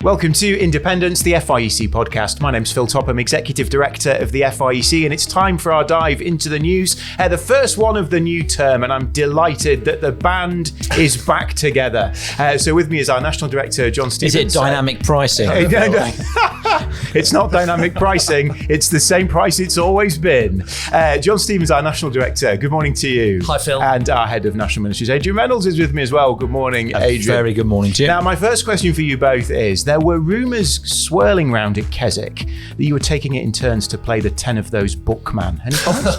Welcome to Independence, the FIEC podcast. My name's Phil Topham, Executive Director of the FIEC, and it's time for our dive into the news. The first one of the new term, and I'm delighted that the band is back together. So with me is our National Director, John Stevens. Is it dynamic pricing? It's not dynamic pricing. It's the same price it's always been. John Stevens, our National Director. Good morning to you. Hi, Phil. And our Head of National Ministries, Adrian Reynolds, is with me as well. Good morning, Adrian. Very good morning to you. Now, my first question for you both is, there were rumours swirling round at Keswick that you were taking it in turns to play the 10 of those bookman. Any comments?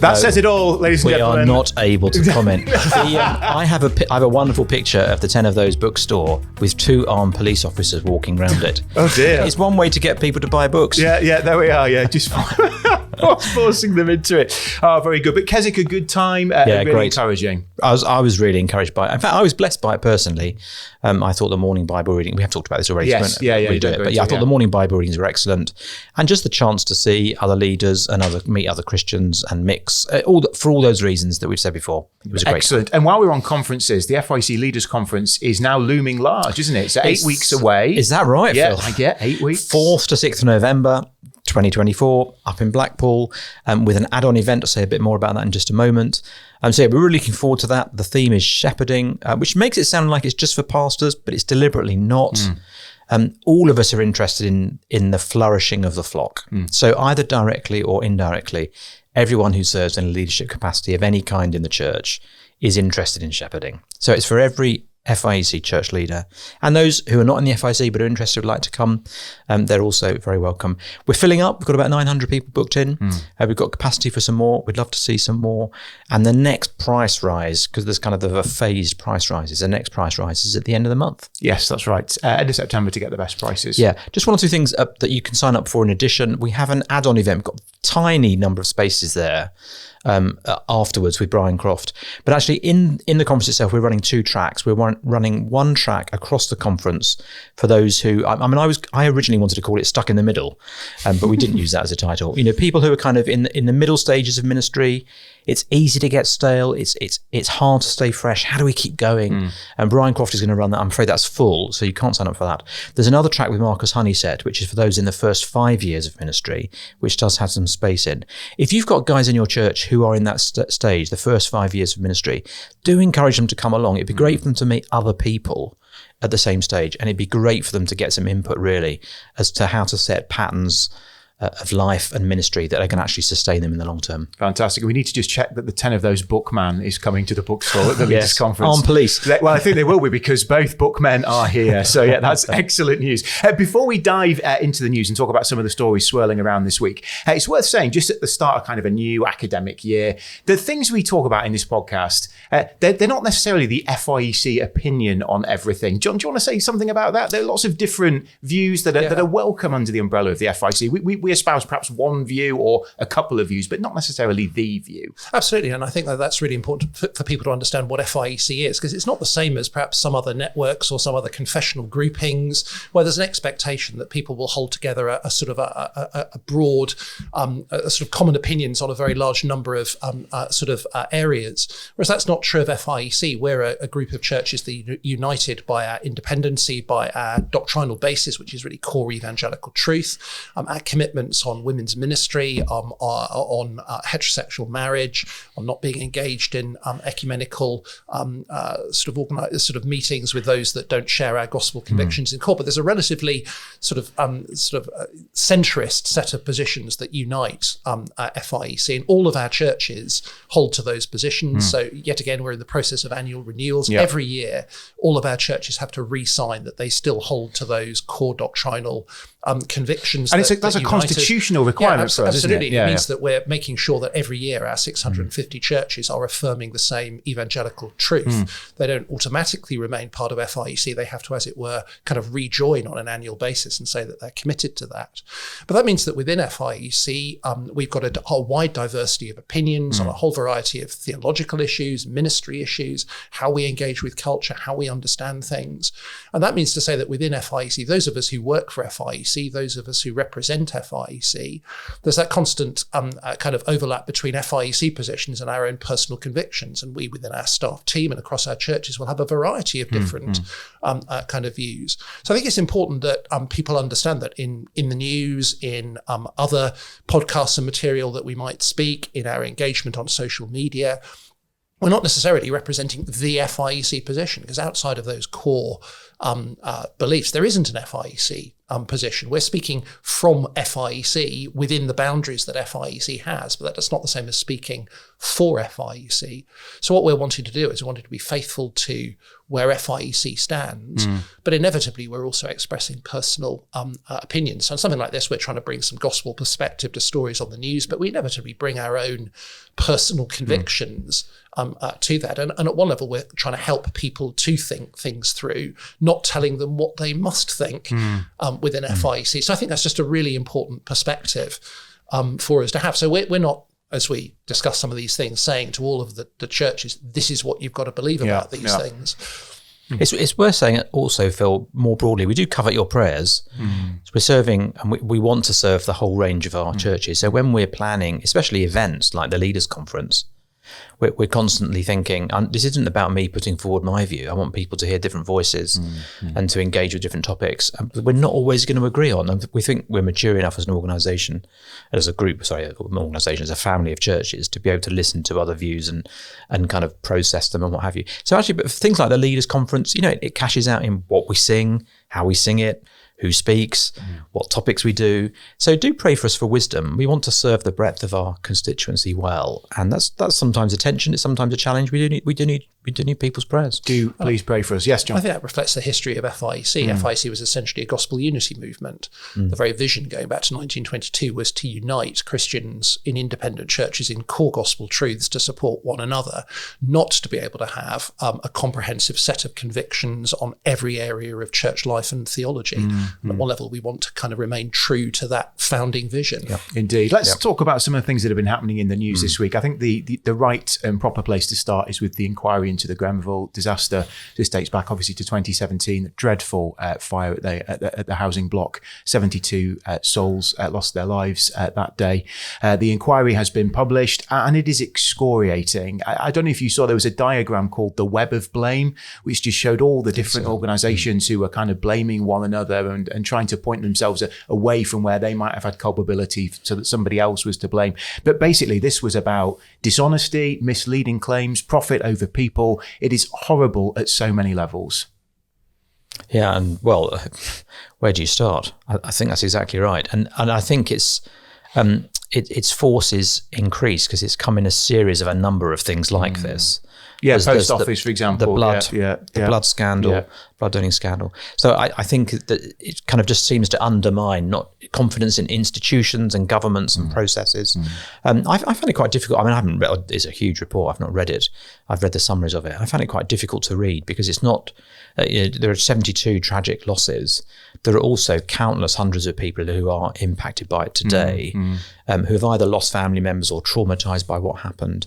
That says it all, ladies and gentlemen. We are not able to comment. I have a wonderful picture of the 10 of those bookstore with 2 armed police officers walking around it. Oh dear. It's one way to get people to buy books. Yeah, there we are. Yeah, just forcing them into it. Oh, very good. But Keswick, a good time. Really great. Encouraging. I was really encouraged by it. In fact, I was blessed by it personally. I thought the morning Bible reading, we have talked about this already. Yes, so I thought the morning Bible readings were excellent. And just the chance to see other leaders and meet other Christians and mix, for all those reasons that we've said before. It was great. Excellent. And while we're on conferences, the FIEC Leaders Conference is now looming large, isn't it? So 8 weeks away. Is that right, Phil? Yeah, 8 weeks. 4th to 6th of November. 2024 up in Blackpool with an add-on event. I'll say a bit more about that in just a moment. So we're really looking forward to that. The theme is shepherding, which makes it sound like it's just for pastors, but it's deliberately not. All of us are interested in the flourishing of the flock. So either directly or indirectly, everyone who serves in a leadership capacity of any kind in the church is interested in shepherding. So it's for every FIEC church leader, and those who are not in the FIEC but are interested would like to come, they're also very welcome. We're filling up. We've got about 900 people booked in. We've got capacity for some more. We'd love to see some more. And the next price rise, because there's kind of a phased price rises, the next price rise is at the end of the month. Yes, that's right. End of September to get the best prices. Yeah, just one or two things that you can sign up for in addition. We have an add-on event. We've got a tiny number of spaces there afterwards with Brian Croft. But actually in the conference itself, we're running 2 tracks. We're running one track across the conference for those who, I originally wanted to call it Stuck in the Middle, but we didn't use that as a title. People who are kind of in the middle stages of ministry. It's easy to get stale. It's hard to stay fresh. How do we keep going? And Brian Croft is going to run that. I'm afraid that's full, so you can't sign up for that. There's another track with Marcus Honeysett, which is for those in the first 5 years of ministry, which does have some space in. If you've got guys in your church who are in that stage, the first 5 years of ministry, do encourage them to come along. It'd be great for them to meet other people at the same stage, and it'd be great for them to get some input really as to how to set patterns of life and ministry that are going to actually sustain them in the long term. Fantastic. We need to just check that the 10 of those bookman is coming to the bookstore at the Leaders Conference. Armed police. Well, I think they will be, because both bookmen are here. So yeah, that's excellent news. Before we dive into the news and talk about some of the stories swirling around this week, it's worth saying, just at the start of kind of a new academic year, the things we talk about in this podcast, they're not necessarily the FIEC opinion on everything. John, do you want to say something about that? There are lots of different views that are welcome under the umbrella of the FIEC. We espouse perhaps one view or a couple of views, but not necessarily the view. Absolutely, and I think that's really important for people to understand what FIEC is, because it's not the same as perhaps some other networks or some other confessional groupings where there's an expectation that people will hold together a sort of a broad sort of common opinions on a very large number of areas, whereas that's not true of FIEC. We're a group of churches that are united by our independency, by our doctrinal basis, which is really core evangelical truth, our commitments on women's ministry, on heterosexual marriage, on not being engaged in ecumenical sort of meetings with those that don't share our gospel convictions in core. But there's a relatively centrist set of positions that unite FIEC, and all of our churches hold to those positions. So yet again, we're in the process of annual renewals. Yep. Every year, all of our churches have to re-sign that they still hold to those core doctrinal convictions. And that's a constitutional requirement for us, absolutely. Isn't it? It means that we're making sure that every year our 650 churches are affirming the same evangelical truth. They don't automatically remain part of FIEC. They have to, as it were, kind of rejoin on an annual basis and say that they're committed to that. But that means that within FIEC, we've got a wide diversity of opinions on a whole variety of theological issues, ministry issues, how we engage with culture, how we understand things. And that means to say that within FIEC, those of us who work for FIEC FIEC, those of us who represent FIEC, there's that constant kind of overlap between FIEC positions and our own personal convictions. And we within our staff team and across our churches will have a variety of different kind of views. So I think it's important that people understand that in the news, in other podcasts and material that we might speak, in our engagement on social media, we're not necessarily representing the FIEC position, because outside of those core beliefs, there isn't an FIEC position. We're speaking from FIEC within the boundaries that FIEC has, but that's not the same as speaking for FIEC. So what we're wanting to do is we wanted to be faithful to where FIEC stands, but inevitably we're also expressing personal opinions. So on something like this, we're trying to bring some gospel perspective to stories on the news, but we inevitably bring our own personal convictions to that. And at one level, we're trying to help people to think things through, not telling them what they must think within FIEC. So I think that's just a really important perspective for us to have. So we're not, as we discuss some of these things, saying to all of the churches, this is what you've got to believe about these things. It's worth saying also, Phil, more broadly, we do covet your prayers. So we're serving, and we want to serve the whole range of our churches. So when we're planning, especially events like the Leaders' Conference, we're constantly thinking, this isn't about me putting forward my view. I want people to hear different voices and to engage with different topics. We're not always going to agree on them. We think we're mature enough as an organisation, as a group, an organisation, as a family of churches, to be able to listen to other views and kind of process them and what have you. So actually, but things like the Leaders' Conference, it cashes out in what we sing, how we sing it, who speaks, what topics we do. So do pray for us for wisdom. We want to serve the breadth of our constituency well, and that's sometimes a tension. It's sometimes a challenge. We do need people's prayers. Do please pray for us. Yes, John. I think that reflects the history of FIEC. FIEC was essentially a gospel unity movement. The very vision going back to 1922 was to unite Christians in independent churches in core gospel truths to support one another, not to be able to have a comprehensive set of convictions on every area of church life and theology. And at one level, we want to kind of remain true to that founding vision. Yep. Indeed. Let's talk about some of the things that have been happening in the news this week. I think the right and proper place to start is with the inquiry into the Grenfell disaster. This dates back obviously to 2017, dreadful fire at the housing block. 72 souls lost their lives that day. The inquiry has been published and it is excoriating. I don't know if you saw, there was a diagram called the web of blame, which just showed all the different organisations who were kind of blaming one another and trying to point themselves away from where they might have had culpability so that somebody else was to blame. But basically, this was about dishonesty, misleading claims, profit over people. It is horrible at so many levels. Yeah, and well, where do you start? I think that's exactly right, and I think its force is increased because it's come in a series of a number of things like this. Yeah, post office, for example. The blood scandal, blood donation scandal. So I think that it kind of just seems to undermine not confidence in institutions and governments and processes. I find it quite difficult. I mean, I haven't read, it's a huge report. I've not read it. I've read the summaries of it. I found it quite difficult to read because it's not, there are 72 tragic losses. There are also countless hundreds of people who are impacted by it today, who have either lost family members or traumatized by what happened.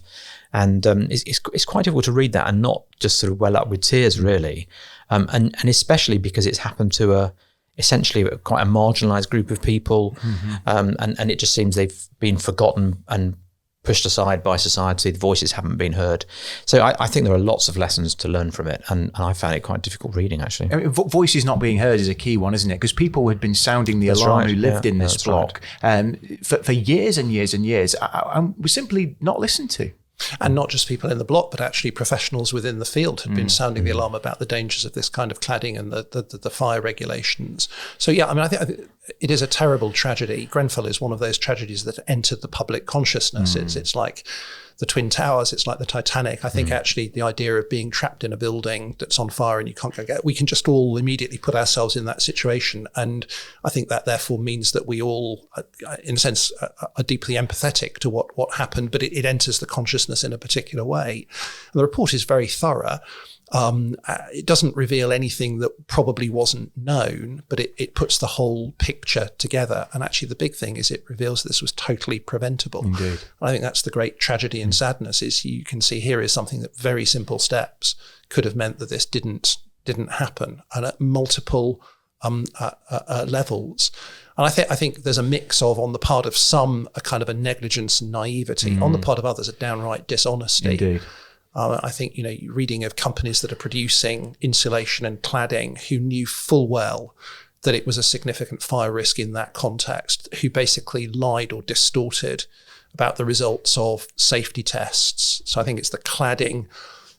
And it's quite difficult to read that and not just sort of well up with tears, really. And especially because it's happened to essentially quite a marginalised group of people. And it just seems they've been forgotten and pushed aside by society. The voices haven't been heard. So I think there are lots of lessons to learn from it. And I found it quite difficult reading, actually. I mean, voices not being heard is a key one, isn't it? Because people had been sounding the alarm who lived in this block for years and years and years and were simply not listened to. And not just people in the block, but actually professionals within the field had been sounding the alarm about the dangers of this kind of cladding and the fire regulations. So, yeah, I mean, I think it is a terrible tragedy. Grenfell is one of those tragedies that entered the public consciousness. It's like the Twin Towers, it's like the Titanic. I think actually the idea of being trapped in a building that's on fire and you can't go get, we can just all immediately put ourselves in that situation. And I think that therefore means that we all, in a sense, are deeply empathetic to what happened, but it enters the consciousness in a particular way. And the report is very thorough. It doesn't reveal anything that probably wasn't known, but it puts the whole picture together. And actually the big thing is it reveals this was totally preventable. Indeed. I think that's the great tragedy and sadness is you can see here is something that very simple steps could have meant that this didn't happen. And at multiple levels. And I think there's a mix of, on the part of some, a kind of a negligence and naivety, on the part of others, a downright dishonesty. Indeed. I think, reading of companies that are producing insulation and cladding who knew full well that it was a significant fire risk in that context, who basically lied or distorted about the results of safety tests. So I think it's the cladding.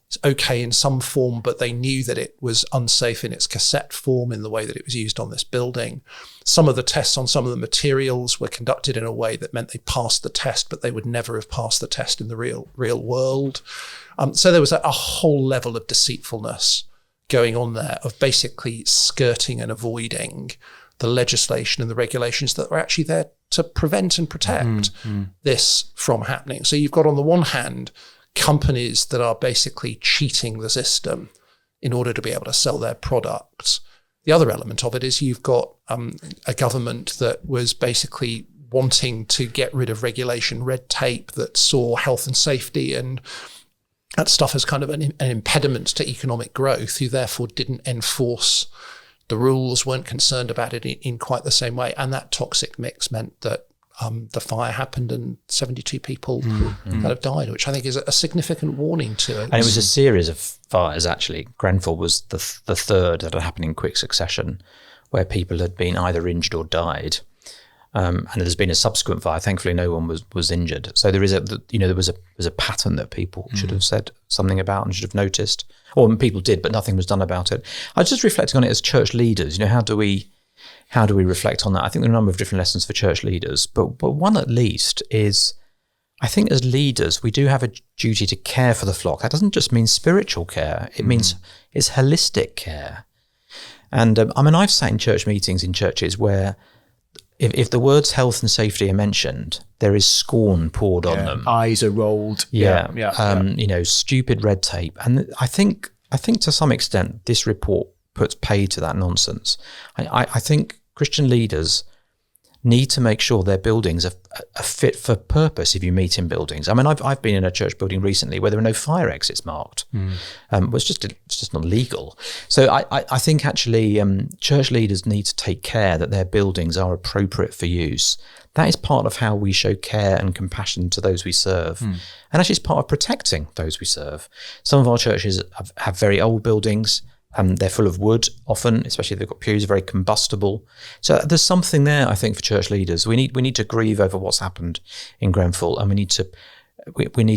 It's okay in some form, but they knew that it was unsafe in its cassette form in the way that it was used on this building. Some of the tests on some of the materials were conducted in a way that meant they passed the test, but they would never have passed the test in the real world. So there was a whole level of deceitfulness going on there, of basically skirting and avoiding the legislation and the regulations that were actually there to prevent and protect this from happening. So you've got, on the one hand, companies that are basically cheating the system in order to be able to sell their products. The other element of it is you've got a government that was basically wanting to get rid of regulation, red tape, that saw health and safety and that stuff as kind of an impediment to economic growth, who therefore didn't enforce the rules, weren't concerned about it in quite the same way. And that toxic mix meant that the fire happened and 72 people kind of died, which I think is a significant warning to it. And it was a series of fires, actually. Grenfell was the third that had happened in quick succession, where people had been either injured or died. And there's been a subsequent fire. Thankfully, no one was injured. So there is there was a pattern that people should have said something about and should have noticed, or people did, but nothing was done about it. I was just reflecting on it as church leaders. How do we reflect on that? I think there are a number of different lessons for church leaders, but one at least is, I think as leaders, we do have a duty to care for the flock. That doesn't just mean spiritual care. It means it's holistic care. And I've sat in church meetings in churches where if the words health and safety are mentioned, there is scorn poured on them. Eyes are rolled. Stupid red tape. And I think to some extent this report puts paid to that nonsense. I think Christian leaders need to make sure their buildings are fit for purpose. If you meet in buildings, I've been in a church building recently where there are no fire exits marked. It's just not legal. So I think actually church leaders need to take care that their buildings are appropriate for use. That is part of how we show care and compassion to those we serve. And actually it's part of protecting those we serve. Some of our churches have very old buildings. They're full of wood often, especially if they've got pews, very combustible. So there's something there, I think, for church leaders. We need to grieve over what's happened in Grenfell, and we need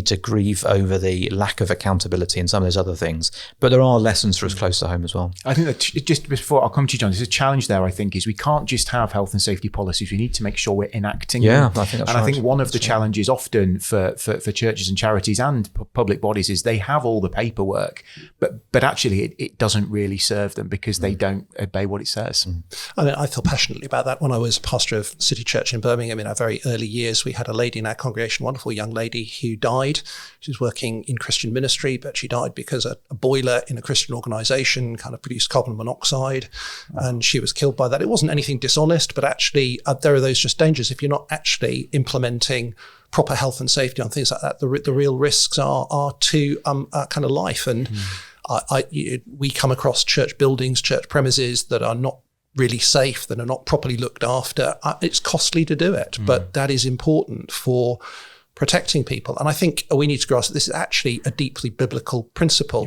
to grieve over the lack of accountability and some of those other things. But there are lessons for us close to home as well. I think that just before I'll come to you, John, there's a challenge there, I think, is we can't just have health and safety policies. We need to make sure we're enacting them. I think that's right. I think one of the challenges often for churches and charities and public bodies is they have all the paperwork, but actually it doesn't really serve them because they don't obey what it says. I feel passionately about that. When I was pastor of City Church in Birmingham in our very early years, we had a lady in our congregation, a wonderful young lady, who died. She was working in Christian ministry, but she died because a boiler in a Christian organisation kind of produced carbon monoxide, and she was killed by that. It wasn't anything dishonest, but actually there are those just dangers. If you're not actually implementing proper health and safety on things like that, the real risks are to kind of life. And we come across church buildings, church premises that are not really safe, that are not properly looked after. It's costly to do it, but that is important for protecting people. And I think we need to grasp that this is actually a deeply biblical principle.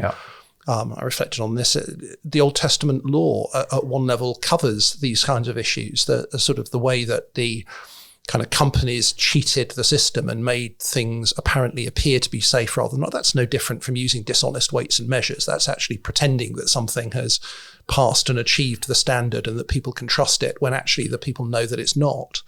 I reflected on this. The Old Testament law at one level covers these kinds of issues, the sort of the way that the kind of companies cheated the system and made things apparently appear to be safe rather than not. That's no different from using dishonest weights and measures. That's actually pretending that something has passed and achieved the standard and that people can trust it when actually the people know that it's not.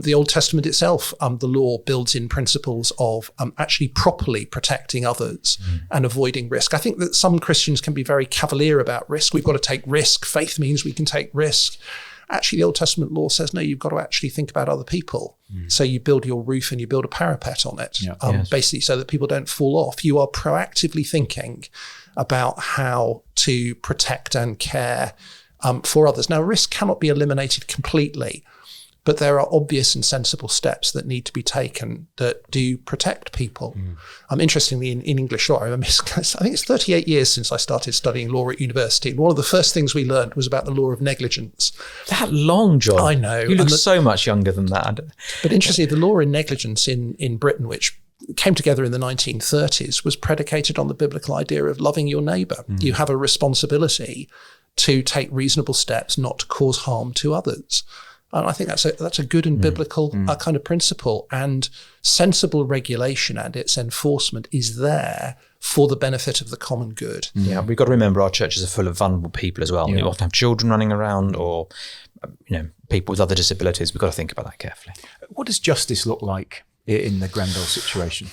The Old Testament itself, the law builds in principles of actually properly protecting others and avoiding risk. I think that some Christians can be very cavalier about risk. We've got to take risk. Faith means we can take risk. Actually, the Old Testament law says, no, you've got to actually think about other people. So you build your roof and you build a parapet on it, basically so that people don't fall off. You are proactively thinking about how to protect and care for others. Now, risk cannot be eliminated completely, but there are obvious and sensible steps that need to be taken that do protect people. Interestingly, in English law, I remember, I think it's 38 years since I started studying law at university, and one of the first things we learned was about the law of negligence. That long, John. I know. You look so much younger than that. But interestingly, the law in negligence in Britain, which came together in the 1930s, was predicated on the biblical idea of loving your neighbour. You have a responsibility to take reasonable steps not to cause harm to others. And I think that's a good and biblical kind of principle. And sensible regulation and its enforcement is there for the benefit of the common good. Yeah, we've got to remember our churches are full of vulnerable people as well. You often have children running around, or people with other disabilities. We've got to think about that carefully. What does justice look like in the Grenfell situation?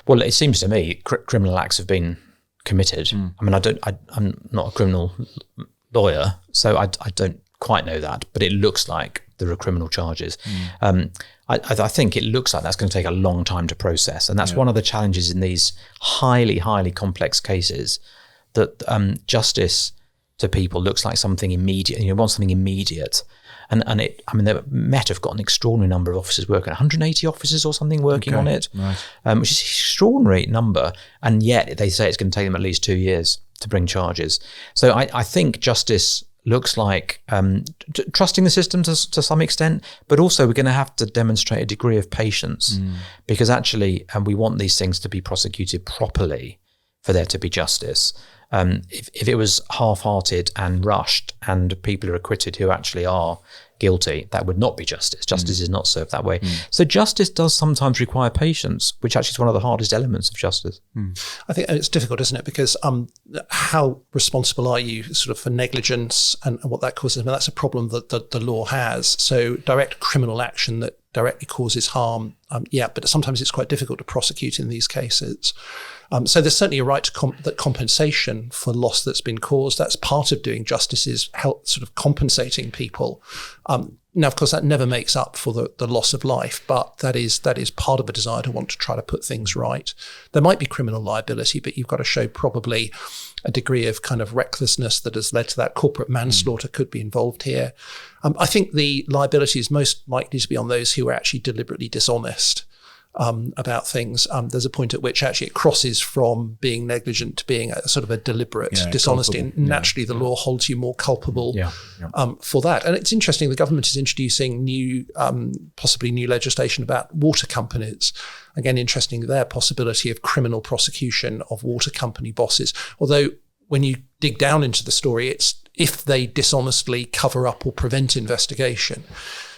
Well, it seems to me criminal acts have been committed. I mean, I'm not a criminal lawyer, so I don't quite know that, but it looks like there are criminal charges. I think it looks like that's going to take a long time to process, and that's one of the challenges in these highly, highly complex cases, that justice to people looks like something immediate, and you want something immediate. And the Met have got an extraordinary number of officers working, 180 officers or something working on it, which is an extraordinary number, and yet they say it's going to take them at least 2 years to bring charges. So I think justice looks like trusting the system to some extent, but also we're going to have to demonstrate a degree of patience, because actually we want these things to be prosecuted properly for there to be justice. If it was half-hearted and rushed and people are acquitted who actually are guilty, that would not be justice. Justice is not served that way. So justice does sometimes require patience, which actually is one of the hardest elements of justice. I think it's difficult, isn't it? Because how responsible are you sort of for negligence and what that causes? I mean, that's a problem that the law has. So direct criminal action that directly causes harm, but sometimes it's quite difficult to prosecute in these cases. So there's certainly a right to that compensation for loss that's been caused. That's part of doing justice, is help sort of compensating people. Now, of course, that never makes up for the loss of life, but that is part of a desire to want to try to put things right. There might be criminal liability, but you've got to show probably a degree of kind of recklessness that has led to that. Corporate manslaughter could be involved here. I think the liability is most likely to be on those who are actually deliberately dishonest about things. There's a point at which actually it crosses from being negligent to being a sort of a deliberate dishonesty. Culpable. And naturally the law holds you more culpable for that. And it's interesting, the government is introducing possibly new legislation about water companies. Again, interesting, their possibility of criminal prosecution of water company bosses. Although when you dig down into the story, it's if they dishonestly cover up or prevent investigation.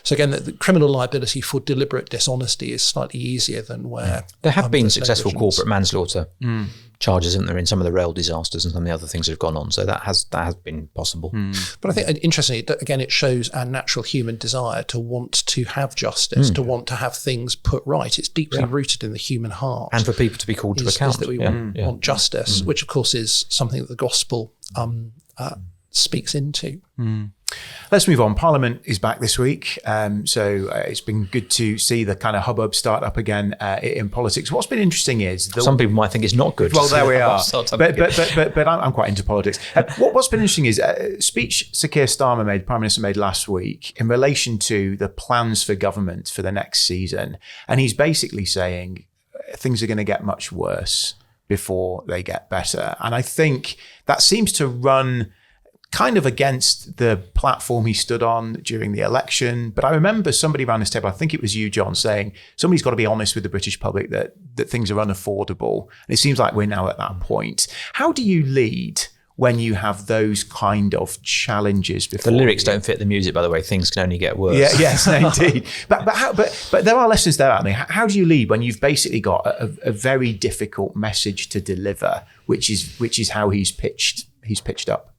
So again, the criminal liability for deliberate dishonesty is slightly easier than where there have been successful negligence. corporate manslaughter charges, isn't there, in some of the rail disasters and some of the other things that have gone on. So that has been possible. But I think, interestingly, again, it shows our natural human desire to want to have justice, to want to have things put right. It's deeply rooted in the human heart. And for people to be called to account. Is that we want justice, which of course is something that the gospel speaks into. Let's move on. Parliament is back this week. So it's been good to see the kind of hubbub start up again in politics. What's been interesting is... Some people might think it's not good. Well, there we are. But I'm quite into politics. What's been interesting is speech Sir Keir Starmer Prime Minister made last week in relation to the plans for government for the next season. And he's basically saying things are going to get much worse before they get better. And I think that seems to run kind of against the platform he stood on during the election. But I remember somebody around this table, I think it was you, John, saying somebody's got to be honest with the British public that things are unaffordable. And it seems like we're now at that point. How do you lead when you have those kind of challenges before the lyrics don't fit the music, by the way? Things can only get worse. Yes, indeed. But there are lessons there, aren't there? How do you lead when you've basically got a very difficult message to deliver, which is how he's pitched up?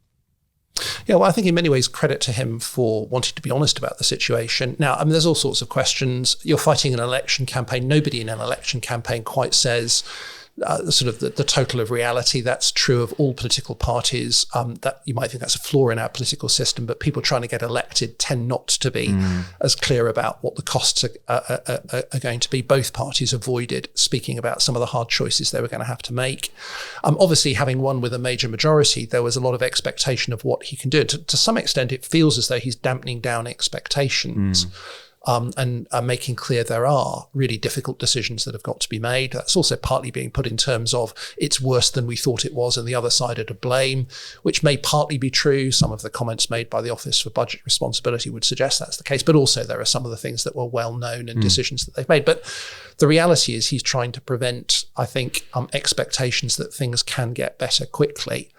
Yeah, well, I think in many ways credit to him for wanting to be honest about the situation. Now, I mean, there's all sorts of questions. You're fighting an election campaign. Nobody in an election campaign quite says sort of the total of reality. That's true of all political parties. That you might think that's a flaw in our political system, but people trying to get elected tend not to be as clear about what the costs are going to be. Both parties avoided speaking about some of the hard choices they were going to have to make. Obviously, having won with a major majority, there was a lot of expectation of what he can do. To some extent, it feels as though he's dampening down expectations. And making clear there are really difficult decisions that have got to be made. That's also partly being put in terms of it's worse than we thought it was and the other side are to blame, which may partly be true. Some of the comments made by the Office for Budget Responsibility would suggest that's the case, but also there are some of the things that were well known and decisions that they've made. But the reality is he's trying to prevent, I think, expectations that things can get better quickly.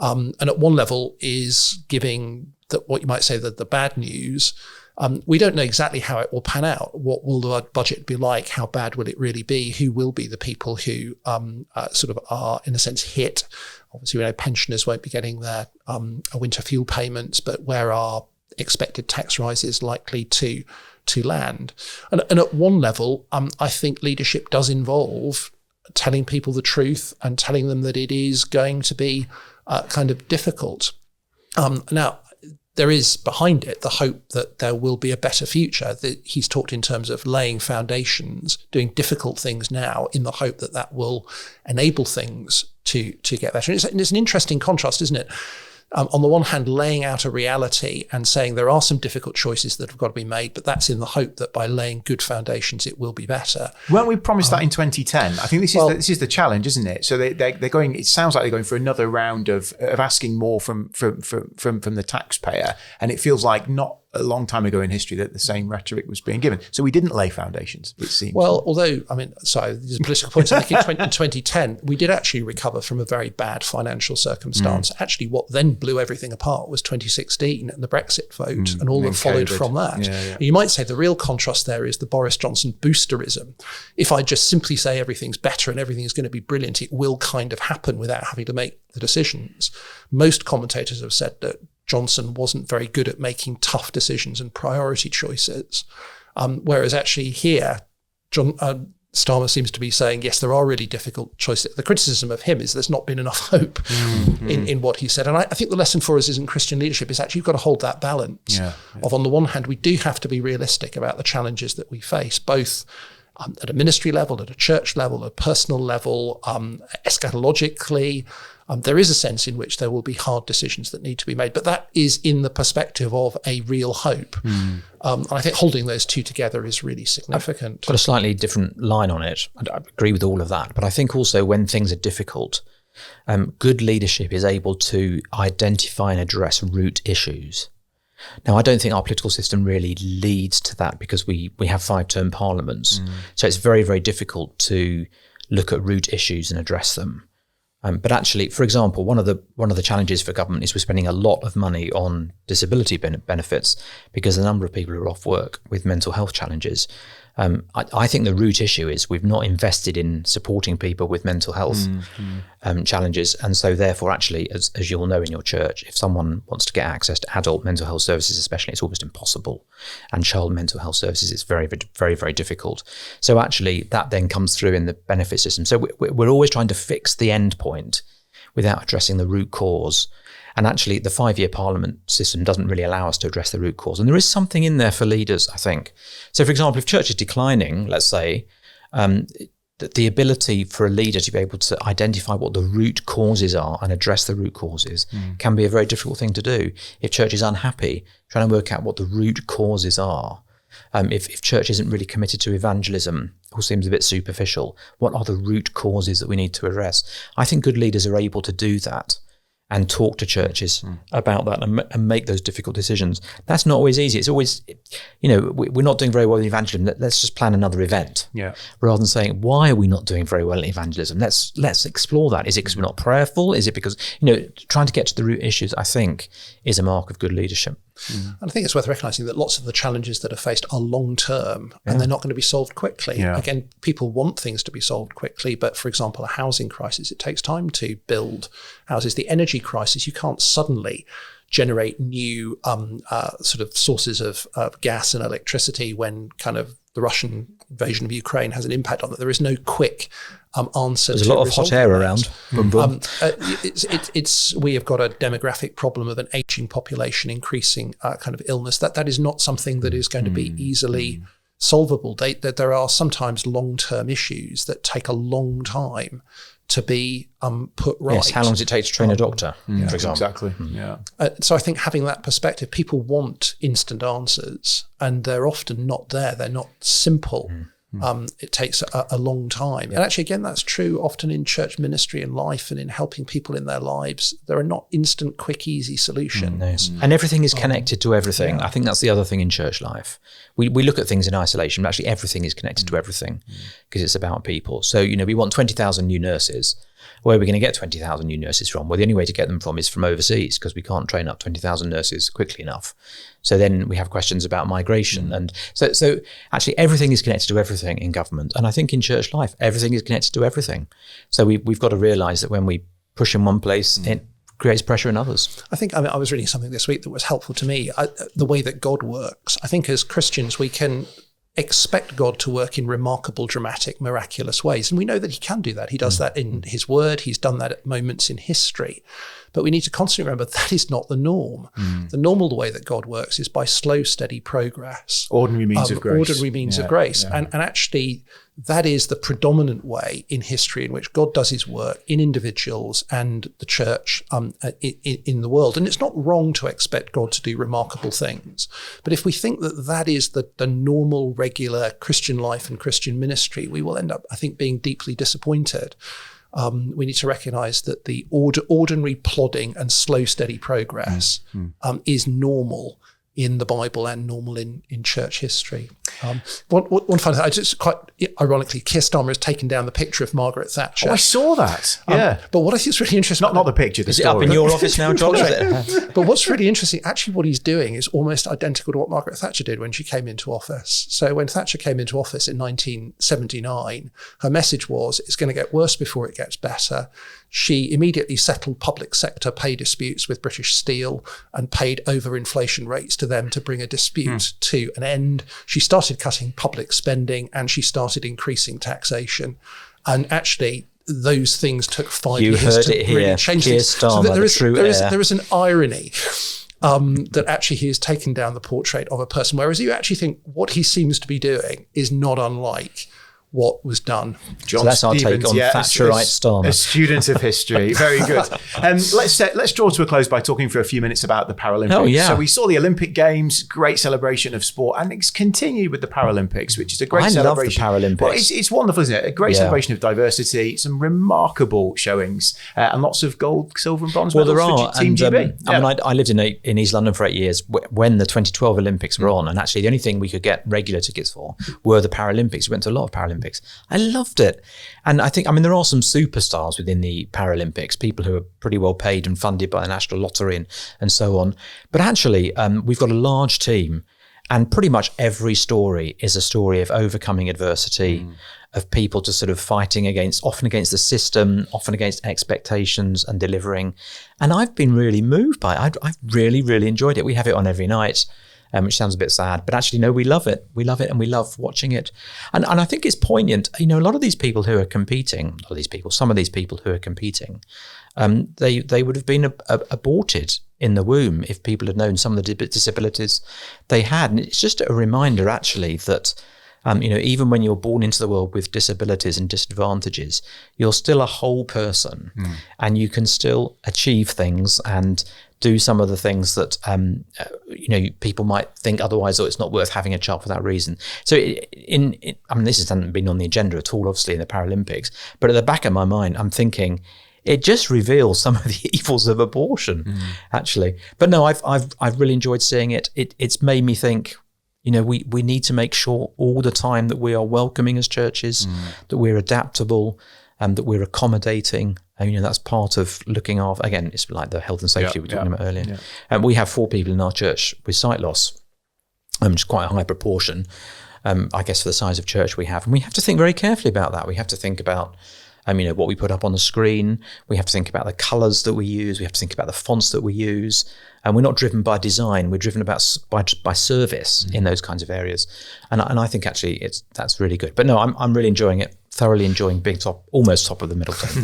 And at one level is giving what you might say the bad news. We don't know exactly how it will pan out. What will the budget be like? How bad will it really be? Who will be the people who sort of are, in a sense, hit? Obviously, we know pensioners won't be getting their winter fuel payments, but where are expected tax rises likely to land? And at one level, I think leadership does involve telling people the truth and telling them that it is going to be kind of difficult. Now, there is behind it the hope that there will be a better future. That he's talked in terms of laying foundations, doing difficult things now in the hope that that will enable things to get better. And it's an interesting contrast, isn't it? On the one hand, laying out a reality and saying there are some difficult choices that have got to be made, but that's in the hope that by laying good foundations, it will be better. Weren't we promised that in 2010? I think this is the challenge, isn't it? So they're going. It sounds like they're going for another round of asking more from the taxpayer, and it feels like not a long time ago in history that the same rhetoric was being given. So we didn't lay foundations, it seems. Well, although, there's a political point I think in 2010, we did actually recover from a very bad financial circumstance. Actually, what then blew everything apart was 2016 and the Brexit vote and all that followed from that. Yeah. You might say the real contrast there is the Boris Johnson boosterism. If I just simply say everything's better and everything is going to be brilliant, it will kind of happen without having to make the decisions. Most commentators have said that Johnson wasn't very good at making tough decisions and priority choices, whereas actually here, Starmer seems to be saying, yes, there are really difficult choices. The criticism of him is there's not been enough hope in what he said. And I think the lesson for us is in Christian leadership is actually you've got to hold that balance of, on the one hand, we do have to be realistic about the challenges that we face, both at a ministry level, at a church level, at a personal level, eschatologically. There is a sense in which there will be hard decisions that need to be made, but that is in the perspective of a real hope. And I think holding those two together is really significant. I've got a slightly different line on it. I agree with all of that, but I think also when things are difficult, good leadership is able to identify and address root issues. Now, I don't think our political system really leads to that because we have 5-term parliaments. So it's very, very difficult to look at root issues and address them. But actually, for example, one of the challenges for government is we're spending a lot of money on disability benefits because a number of people are off work with mental health challenges. I think the root issue is we've not invested in supporting people with mental health challenges. And so therefore, actually, as you'll know in your church, if someone wants to get access to adult mental health services, especially, it's almost impossible. And child mental health services, it's very, very, very difficult. So actually, that then comes through in the benefit system. So we're always trying to fix the end point without addressing the root cause. And actually, the 5-year parliament system doesn't really allow us to address the root cause. And there is something in there for leaders, I think. So, for example, if church is declining, let's say, the ability for a leader to be able to identify what the root causes are and address the root causes can be a very difficult thing to do. If church is unhappy, trying to work out what the root causes are. If church isn't really committed to evangelism, or seems a bit superficial, what are the root causes that we need to address? I think good leaders are able to do that and talk to churches about that and make those difficult decisions. That's not always easy. It's always, we're not doing very well in evangelism. Let's just plan another event. Yeah. Rather than saying, why are we not doing very well in evangelism? Let's explore that. Is it because we're not prayerful? Is it because, trying to get to the root issues, I think, is a mark of good leadership. And I think it's worth recognising that lots of the challenges that are faced are long-term and they're not going to be solved quickly. Yeah. Again, people want things to be solved quickly, but for example, a housing crisis, it takes time to build houses. The energy crisis, you can't suddenly generate new sort of sources of gas and electricity when kind of the Russian invasion of Ukraine has an impact on that. There is no quick answer. There's a lot of hot air around. Boom, boom. We have got a demographic problem of an aging population, increasing kind of illness. That is not something that is going to be easily solvable. There are sometimes long-term issues that take a long time to be put right. Yes, how long does it take to train a doctor, for example? Exactly, yeah. So I think having that perspective, people want instant answers, and they're often not there. They're not simple. It takes a long time. And actually, again, that's true often in church ministry and life and in helping people in their lives. There are not instant, quick, easy solutions. And everything is connected to everything. I think that's the other thing in church life. We look at things in isolation, but actually everything is connected to everything because it's about people. So, we want 20,000 new nurses. Where are we going to get 20,000 new nurses from? Well, the only way to get them from is from overseas because we can't train up 20,000 nurses quickly enough. So then we have questions about migration. And so actually everything is connected to everything in government. And I think in church life, everything is connected to everything. So we've got to realise that when we push in one place, it creates pressure in others. I think I was reading something this week that was helpful to me. The way that God works. I think as Christians, we can expect God to work in remarkable, dramatic, miraculous ways. And we know that he can do that. He does that in his word. He's done that at moments in history. But we need to constantly remember that is not the norm. The normal way that God works is by slow, steady progress. Ordinary means of grace. Ordinary means of grace. Yeah. And actually, that is the predominant way in history in which God does his work in individuals and the church in the world. And it's not wrong to expect God to do remarkable things. But if we think that that is the normal, regular Christian life and Christian ministry, we will end up, I think, being deeply disappointed. We need to recognise that the ordinary plodding and slow, steady progress is normal in the Bible and normal in church history. One fun thing, I just quite ironically, Keir Starmer has taken down the picture of Margaret Thatcher. Oh, I saw that. Yeah. But what I think is really interesting... Not the picture, the Is story. it up in your office now, John? But what's really interesting, actually what he's doing is almost identical to what Margaret Thatcher did when she came into office. So when Thatcher came into office in 1979, her message was, it's going to get worse before it gets better. She immediately settled public sector pay disputes with British Steel and paid overinflation rates to them to bring a dispute to an end. She started cutting public spending and she started increasing taxation. And actually, those things took 5 years to really change things. So there is an irony that actually he has taken down the portrait of a person, whereas you actually think what he seems to be doing is not unlike what was done. John so that's Stevens, our take on Thatcherite Starmer. A student of history. Very good. Let's draw to a close by talking for a few minutes about the Paralympics. Oh, yeah. So we saw the Olympic Games, great celebration of sport, and it's continued with the Paralympics, which is a great celebration. I love the Paralympics. Well, it's wonderful, isn't it? A great celebration of diversity, some remarkable showings, and lots of gold, silver and bronze medals for Team GB. I lived in East London for 8 years when the 2012 Olympics were on, and actually the only thing we could get regular tickets for were the Paralympics. We went to a lot of Paralympics. I loved it. And I think, there are some superstars within the Paralympics, people who are pretty well paid and funded by the National Lottery and so on. But actually, we've got a large team and pretty much every story is a story of overcoming adversity, of people just sort of fighting often against the system, often against expectations and delivering. And I've been really moved by it. I've really, really enjoyed it. We have it on every night. Which sounds a bit sad, but actually, no, we love it. We love it and we love watching it. And I think it's poignant. A lot of these people who are competing, some of these people who are competing, they would have been aborted in the womb if people had known some of the disabilities they had. And it's just a reminder, actually, that even when you're born into the world with disabilities and disadvantages, you're still a whole person and you can still achieve things and do some of the things that, people might think otherwise, or it's not worth having a child for that reason. So this hasn't been on the agenda at all, obviously, in the Paralympics, but at the back of my mind, I'm thinking, it just reveals some of the evils of abortion, actually. But no, I've really enjoyed seeing it. It's made me think, we need to make sure all the time that we are welcoming as churches, that we're adaptable, that we're accommodating. That's part of looking after, again, it's like the health and safety we were talking about earlier. And we have 4 people in our church with sight loss, which is quite a high proportion, I guess, for the size of church we have. And we have to think very carefully about that. We have to think about what we put up on the screen. We have to think about the colours that we use. We have to think about the fonts that we use. And we're not driven by design. We're driven by service in those kinds of areas. And I think actually that's really good. But no, I'm really enjoying it. Thoroughly enjoying being almost top of the middle table.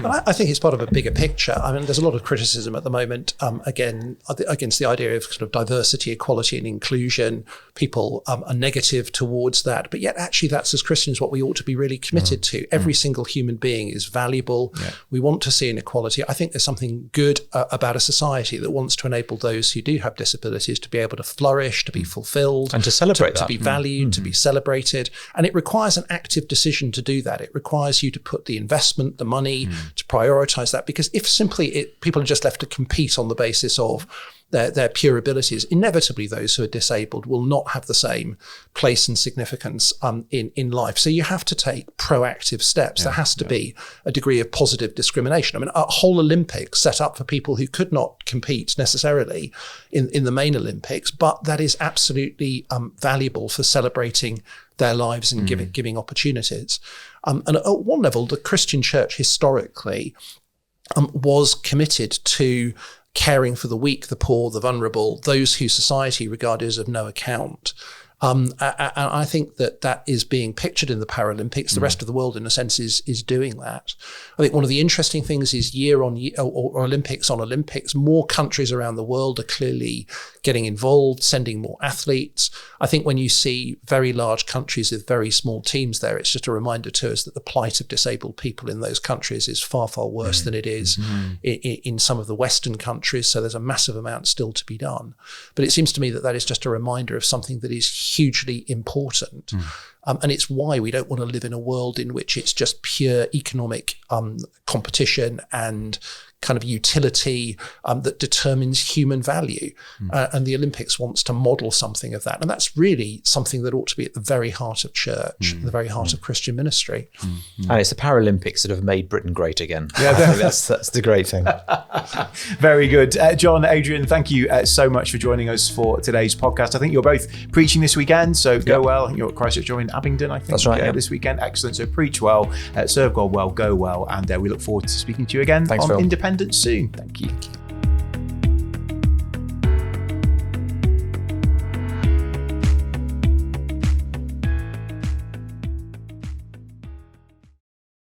I think it's part of a bigger picture. I mean, there's a lot of criticism at the moment, again, against the idea of sort of diversity, equality and inclusion. People are negative towards that. But yet actually that's, as Christians, what we ought to be really committed to. Every single human being is valuable. Yeah. We want to see inequality. I think there's something good about a society that wants to enable those who do have disabilities to be able to flourish, to be fulfilled. And to celebrate to be valued, to be celebrated. And it requires an active decision to do that. It requires you to put the investment, the money, to prioritize that. Because if simply people are just left to compete on the basis of their pure abilities, inevitably those who are disabled will not have the same place and significance in life. So you have to take proactive steps. There has to be a degree of positive discrimination. I mean, a whole Olympics set up for people who could not compete necessarily in the main Olympics, but that is absolutely valuable for celebrating their lives and giving opportunities. And at one level, the Christian church historically was committed to caring for the weak, the poor, the vulnerable, those who society regarded as of no account. And I think that is being pictured in the Paralympics. The rest of the world, in a sense, is doing that. I think one of the interesting things is year on year, or Olympics on Olympics, more countries around the world are clearly getting involved, sending more athletes. I think when you see very large countries with very small teams there, it's just a reminder to us that the plight of disabled people in those countries is far, far worse than it is in some of the Western countries. So there's a massive amount still to be done. But it seems to me that is just a reminder of something that is hugely important. And it's why we don't want to live in a world in which it's just pure economic competition and kind of utility that determines human value. And the Olympics wants to model something of that. And that's really something that ought to be at the very heart of church, the very heart of Christian ministry. And it's the Paralympics that have made Britain great again. Yeah, that's the great thing. Very good. John, Adrian, thank you so much for joining us for today's podcast. I think you're both preaching this weekend, so go well. You're at Christchurch in Abingdon, I think. That's right. This weekend. Excellent. So preach well, serve God well, go well, and we look forward to speaking to you again on Independence soon. Thank you.